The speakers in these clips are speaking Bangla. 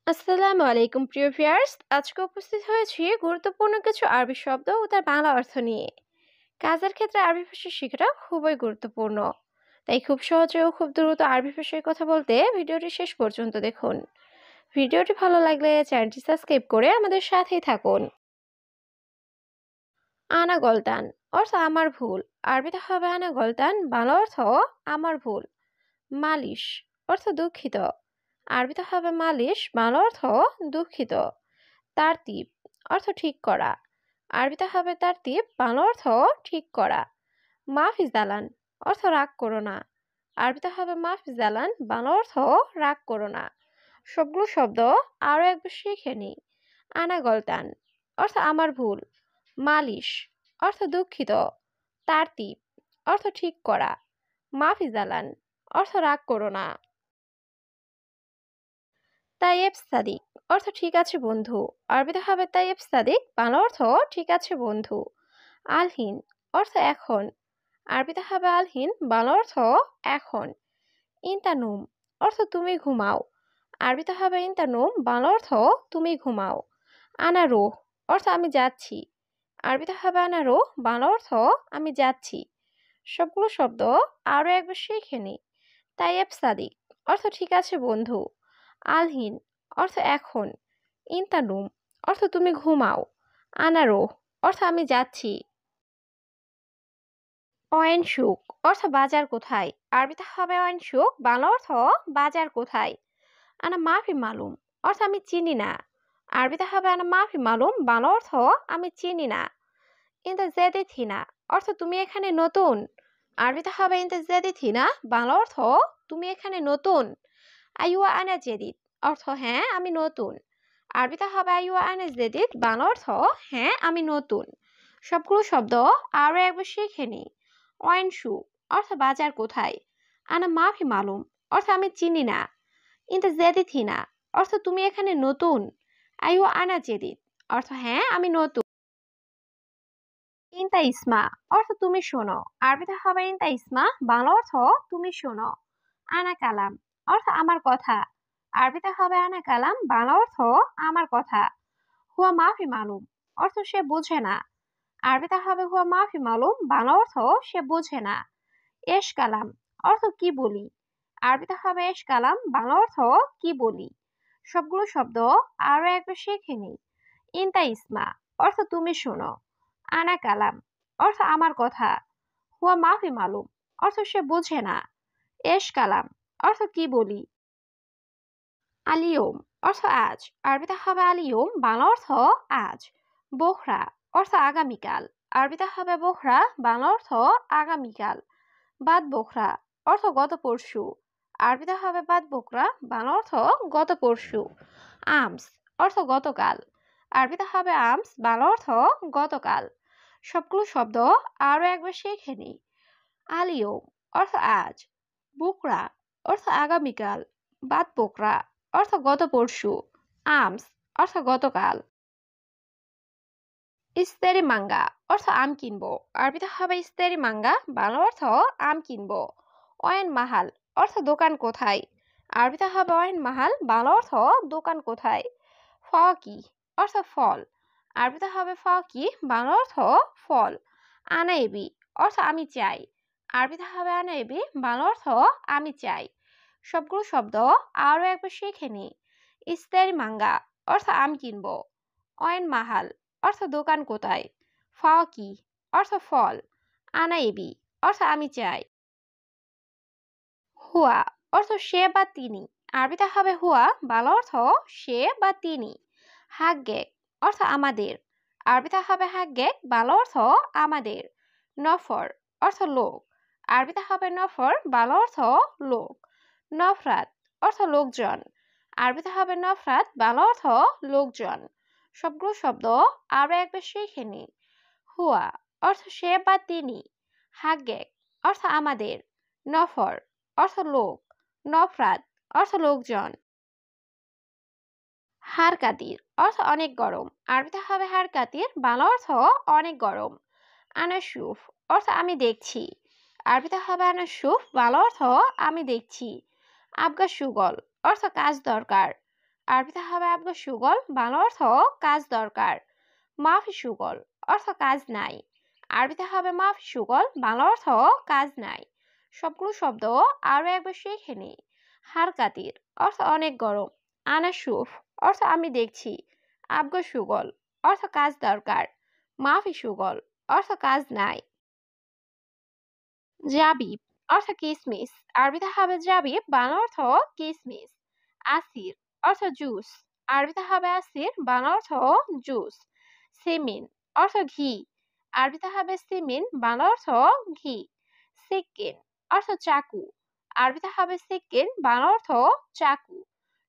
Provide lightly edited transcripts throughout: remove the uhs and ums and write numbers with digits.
আসসালামু আলাইকুম প্রিয় ভিউয়ার্স, আজকে উপস্থিত হয়েছি গুরুত্বপূর্ণ কিছু আরবি শব্দ ও তার বাংলা অর্থ নিয়ে। কাজের ক্ষেত্রে আরবি ভাষা শেখাটা খুবই গুরুত্বপূর্ণ, তাই খুব সহজে ও খুব দ্রুত আরবি ভাষায় কথা বলতে ভিডিওটি শেষ পর্যন্ত দেখুন। ভিডিওটি ভালো লাগলে চ্যানেলটি সাবস্ক্রাইব করে আমাদের সাথেই থাকুন। আনা গলতান অর্থ আমার ভুল। আরবিতে হবে আনা গলতান, বাংলা অর্থ আমার ভুল। মালিশ অর্থ দুঃখিত। আরবিতে হবে মালিশ, বাংলা অর্থ দুঃখিত। তারতিব অর্থ ঠিক করা। আরবিতে হবে তারতিব, বাংলা অর্থ ঠিক করা। মাফিজ দালান অর্থ রাগ করো না। আরবিতে হবে মাফিজ দালান, বাংলা অর্থ রাগ করো না। সবগুলো শব্দ আরো একবার শিখে নিই। আনা গলতান অর্থ আমার ভুল। মালিশ অর্থ দুঃখিত। তারতিব অর্থ ঠিক করা। মাফিজ দালান অর্থ রাগ করো না। তাইয়েব সাদিক অর্থ ঠিক আছে বন্ধু। আরবিতে হবে তাইয়েব সাদিক, বাংলা অর্থ ঠিক আছে বন্ধু। আলহিন অর্থ এখন। আরবিতে হবে আলহিন, বাংলা অর্থ এখন। ইন্তানুম অর্থ তুমি ঘুমাও। আরবিতে হবে ইন্তানুম, বাংলা অর্থ তুমি ঘুমাও। আনা রোহ অর্থ আমি যাচ্ছি। আরবিতে হবে আনা রোহ, বাংলা অর্থ আমি যাচ্ছি। সবগুলো শব্দ আরো একবার শিখে নিই। তাইয়েব সাদিক অর্থ ঠিক আছে বন্ধু। আলহিন অর্থ এখন। ইন্তানুম অর্থ তুমি ঘুমাও। আনারো অর্থ আমি যাচ্ছি। অয়েন সুক অর্থ বাজার কোথায়। আরবিতে হবে অয়েন সুক, বাংলা অর্থ বাজার কোথায়। আনা মাফি মালুম অর্থ আমি চিনি না। আরবিতে হবে আনা মাফি মালুম, বাংলা অর্থ আমি চিনি না। ইনতা জেদি থিনা অর্থ তুমি এখানে নতুন। আরবিতে হবে ইনতা জেদি থিনা, বাংলা অর্থ তুমি এখানে নতুন। আইওয়া আনা জেদিদ অর্থ হ্যাঁ আমি নতুন। আরবিতে হবে আইওয়া আনা জেদিদ, বাংলা অর্থ হ্যাঁ আমি নতুন। সবগুলো শব্দ আরো একবার শিখে নিই। ওয়াইন শু অর্থ বাজার কোথায়। আনা মাফি মালুম অর্থ আমি চিনি না। ইনতা জেদিদ হিনা অর্থ তুমি এখানে নতুন। আইওয়া আনা জেদিদ অর্থ হ্যাঁ আমি নতুন। ইনতা ইসমা অর্থ তুমি শোনো। আরবিতে হবে ইনতা ইসমা, বাংলা অর্থ তুমি শোনো। আনা কালাম অর্থ আমার কথা। আরবিতে হবে আনা কালাম, বাংলা অর্থ আমার কথা। হুয়া মাফি মালুম অর্থ সে বোঝে না। আরবিতে হবে হুয়া মাফি মালুম, বাংলা অর্থ সে বোঝে না। এশ কালাম অর্থ কি বলি। আরবিতে হবে এশ কালাম, বাংলা অর্থ কি বলি। সবগুলো শব্দ আরো একবার শিখে নিই। ইনতা ইসমা অর্থ তুমি শোনো। আনা কালাম অর্থ আমার কথা। হুয়া মাফি মালুম অর্থ সে বোঝে না। এশ কালাম অর্থ কি বলি। আলিয়ম অর্থ আজ। আরবিতে হবে আলিয়ম, বাংলা অর্থ আজ। বোখরা অর্থ আগামীকাল। আরবিতে হবে বোখরা, বাংলা অর্থ আগামীকাল। বাদ বোখরা অর্থ গত পরশু। আরবিতে হবে বাদ বোখরা, বাংলা অর্থ গত পরশু। আমস অর্থ গতকাল। আরবিতে হবে আমস, বাংলা অর্থ গতকাল। সবগুলো শব্দ আরো একবার শিখে নিই। আলিয়ম অর্থ আজ। বুকরা অর্থ আগামীকাল। বাদ বোকরা অর্থ গত পরশু। আমস অর্থ গতকাল। ইস্তেরি মাঙ্গা অর্থ আম কিনবো। আরবিতে হবে ইস্তেরি মাঙ্গা, বাংলা অর্থ আম কিনবো। অয়েন মাহাল অর্থ দোকান কোথায়। আরবিতে হবে অয়েন মাহাল, বাংলা অর্থ দোকান কোথায়। ফকি অর্থ ফল। আরবিতে হবে ফকি, বাংলা অর্থ ফল। আনাইবি অর্থ আমি চাই। আরবিতে হবে আনাইবি, বাংলা অর্থ আমি চাই। সবগুলো শব্দ আরো একবার শিখে নিই। ইস্তেরি মাঙ্গা অর্থ আম কিনবো। অয়েন মাহাল অর্থ দোকান কোথায়। ফকি অর্থ ফল। আনাইবি অর্থ আমি চাই। হুয়া অর্থ সে বা তিনি। আরবিতে হবে হুয়া, বাংলা অর্থ সে বা তিনি। হাগ্গেক অর্থ আমাদের। আরবিতে হবে হাগ্গেক, বাংলা অর্থ আমাদের। নফর অর্থ লোক। আরবিতে হবে নফর, বাংলা অর্থ লোক। নফরাত অর্থ লোকজন। আরবিতে হবে নফরাত, বাংলা অর্থ লোকজন। সবগুলো শব্দ আরো একবার শিখে নিই। হুয়া অর্থ সে বা তিনি। হাগ্গেক অর্থ আমাদের। নফর অর্থ লোক। নফরাত অর্থ লোকজন। হার কাতির অর্থ অনেক গরম। আরবিতে হবে হার কাতির, বাংলা অর্থ অনেক গরম। আনাসুফ অর্থ আমি দেখছি। আরবিতে হবে আনাসুফ, বাংলা অর্থ আমি দেখছি। আবগা সুগল অর্থ কাজ দরকার। আরবিতে হবে আবগা সুগল, বাংলা অর্থ কাজ দরকার। মাফি সুগল অর্থ কাজ নাই। আরবিতে হবে মাফি সুগল, বাংলা অর্থ কাজ নাই। সবগুলো শব্দ আরো একবার শিখে নিই। হারকাতির অর্থ অনেক গরম। আনা সুফ অর্থ আমি দেখছি। আবগা সুগল অর্থ কাজ দরকার। মাফি সুগল অর্থ কাজ নাই। জাবিব অর্থ কিসমিস। আরবিতে হবে জাবিব, বাংলা অর্থ কিসমিস। আসির অর্থ জুস। আরবিতে হবে আসির, বাংলা অর্থ জুস। সিমিন অর্থ ঘি। আরবিতে হবে সিমিন, বাংলা অর্থ ঘি। সিক্কিন অর্থ চাকু। আরবিতে হবে সিক্কিন, বাংলা অর্থ চাকু।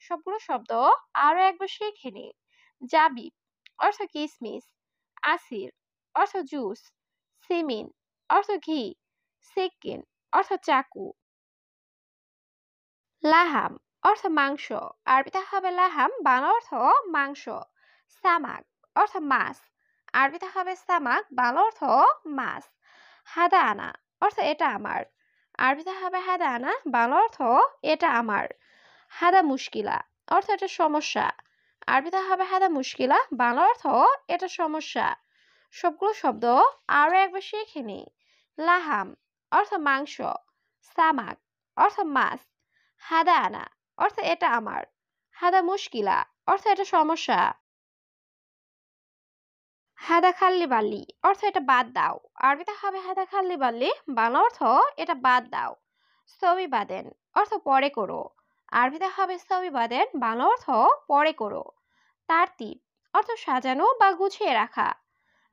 সবগুলো শব্দ আরো একবার শিখে নিন। জাবিব অর্থ কিসমিস। আসির অর্থ জুস। সিমিন অর্থ ঘি। সিক্কিন অর্থ চাকু। লাহাম অর্থ মাংস। আরবিতে হবে লাহাম, বাংলা অর্থ মাংস। সামাক অর্থ মাছ। আরবিতে হবে সামাক, বাংলা অর্থ মাছ। হাদা আনা অর্থ এটা আমার। আরবিতে হবে হাদা আনা, বাংলা অর্থ এটা আমার। হাদা মুশকিলা অর্থ এটা সমস্যা। আরবিতে হবে হাদা মুশকিলা, বাংলা অর্থ এটা সমস্যা। সবগুলো শব্দ আরো একবার শিখে নিই। লাহাম অর্থ মাংস। সামাক অর্থ মাছ। হাদা আনা অর্থ এটা আমার। হাদা মুশকিলা অর্থ এটা সমস্যা। হাদা খাল্লি বাল্লি অর্থ এটা বাদ দাও। আরবিতে হবে হাদা খাল্লি বাল্লি, বাংলা অর্থ এটা বাদ দাও। সবি বাদেন অর্থ পরে করো। আরবিতে হবে সবি বাদেন, বাংলা অর্থ পরে করো। তারতিব অর্থ সাজানো বা গুছিয়ে রাখা।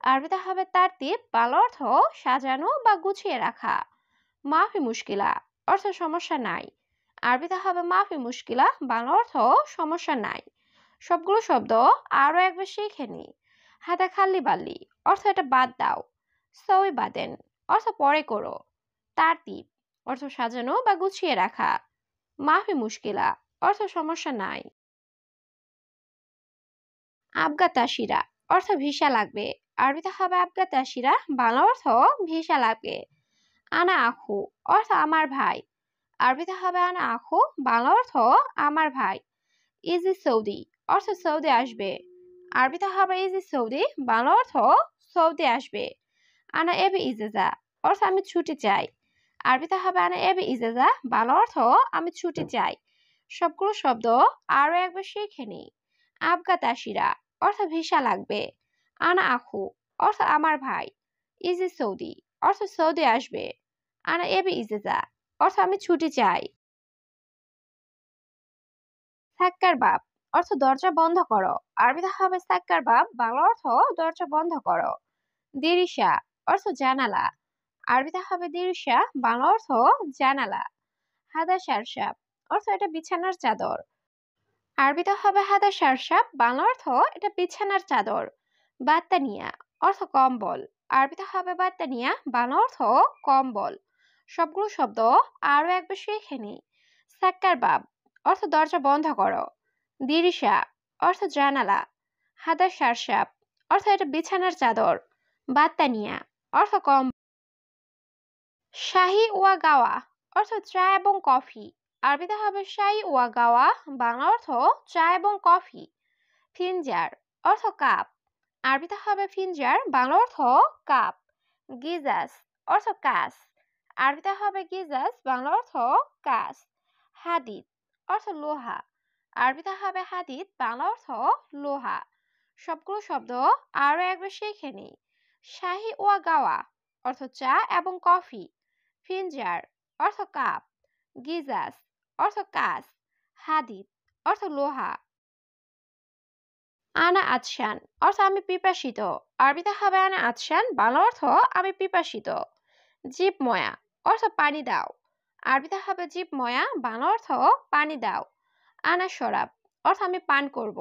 আরবিতে হবে তারতিব, বাংলা অর্থ সাজানো বা গুছিয়ে রাখা। মাফি মুশকিলা অর্থ সমস্যা নাই। আরবিতে হবে মাফি মুশকিলা, বাংলা অর্থ সমস্যা নাই। সবগুলো শব্দ আরো একবার শিখে নি। হাদা খাল্লি বাল্লি অর্থ এটা বাদ দাও। সই বাদেন অর্থ পরে করো। তারতিব অর্থ সাজানো বা গুছিয়ে রাখা। মাফি মুশকিলা অর্থ সমস্যা নাই। আবগা তাসিরা অর্থ ভিসা লাগবে। আরবিতে হবে আবগা তাসিরা, বাংলা অর্থ ভিসা লাগবে। আনা আখু অর্থ আমার ভাই। আরবিতে হবে আনা আখু, বাংলা অর্থ আমার ভাই। ইজি সৌদি অর্থ সৌদি আসবে। আরবিতে হবে ইজি সৌদি, বাংলা অর্থ সৌদি আসবে। আনা এবি ইজেজা অর্থ আমি ছুটি চাই। আরবিতে হবে আনা এবি ইজেজা, বাংলা অর্থ আমি ছুটি চাই। সবগুলো শব্দ আরো একবার শিখে নিই। আবগা তাসিরা অর্থ ভিসা লাগবে। আনা আখু অর্থ আমার ভাই। ইজি সৌদি অর্থ সৌদি আসবে। আনা এবি ইজেজা অর্থ আমি ছুটি চাই। সাক্কার বাব অর্থ দরজা বন্ধ করো। আরবিতে হবে সাক্কার বাব, বাংলা অর্থ দরজা বন্ধ করো। দিরিশা অর্থ জানালা। আরবিতে হবে দিরিশা, বাংলা অর্থ জানালা। হাদা সারসাব অর্থ এটা বিছানার চাদর। আরবিতে হবে হাদা সারসাব, বাংলা অর্থ এটা বিছানার চাদর। বাত্তানিয়া অর্থ কম্বল। আরবিতে হবে বাত্তানিয়া, বাংলা অর্থ কম্বল। সবগুলো শব্দ আরো একবার শিখে নিই। সাক্কার বাব অর্থ দরজা বন্ধ করো। দিরিশা অর্থ জানালা। হাদা সারসাব অর্থ এটা বিছানার চাদর। বাত্তানিয়া অর্থ কম। শাহি ওয়া গাওয়া অর্থ চা এবং কফি। আরবিতে হবে শাহি ওয়া গাওয়া, বাংলা অর্থ চা এবং কফি। ফিনজার অর্থ কাপ। আরবিতে হবে ফিনজার, বাংলা অর্থ কাপ। গিজাস অর্থ কাস। আরবিতে হবে গিজাস, বাংলা অর্থ কাস। হাদিদ অর্থ লোহা। আরবিতে হবে হাদিদ, বাংলা অর্থ লোহা। সবগুলো শব্দ আরো একবার শিখে নিই। শাহি ওয়া গাওয়া অর্থ চা এবং কফি। ফিনজার অর্থ কাপ। গিজাস অর্থ কাস। হাদিদ অর্থ লোহা। আনা আতশান অর্থ আমি পিপাসিত। আরবিতে হবে আনা আতশান, বাংলা অর্থ আমি পিপাসিত। জিব ময়া অর্থ পানি দাও। আরবিতে হবে জিব ময়া, বাংলা অর্থ পানি দাও। আনা শরাব অর্থ আমি পান করব।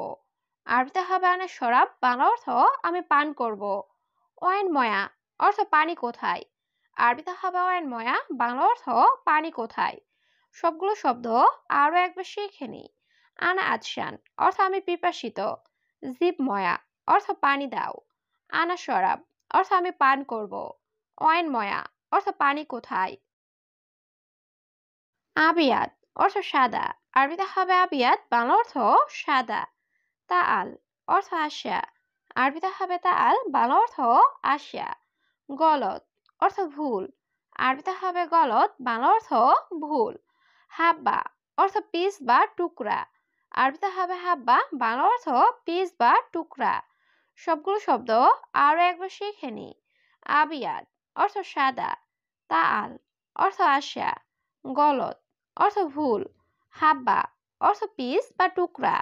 আরবিতে হবে আনা শরাব, বাংলা অর্থ আমি পান করব। ওয়াইন ময়া অর্থ পানি কোথায়। আরবিতে হবে ওয়াইন ময়া, বাংলা অর্থ পানি কোথায়। সবগুলো শব্দ আরো একবার শিখে নিই। আনা আতশান অর্থ আমি পিপাসিত। জিব ময়া অর্থ পানি দাও। আনা শরাব অর্থ আমি পান করব। ওয়াইন ময়া অর্থ পানি কোথায়। আবিয়াত অর্থ সাদা, আরবিতে হবে আবিয়াত, বাংলা অর্থ সাদা। তাআল অর্থ আসা, আরবিতে হবে তাআল, বাংলা অর্থ আসা। গলত অর্থ ভুল, আরবিতে হবে গলত, বাংলা অর্থ ভুল। হাব্বা অর্থ পিস বা টুকরা, আরবিতে হবে হাব্বা, বাংলা অর্থ পিস বা টুকরা। সবগুলো শব্দ আরো একবার শিখে নি। আবিয়াত অর্থ সাদা, তাআল অর্থ আসা, গলত অর্থ ভুল, হাব্বা অর্থ পিস বা টুকরা।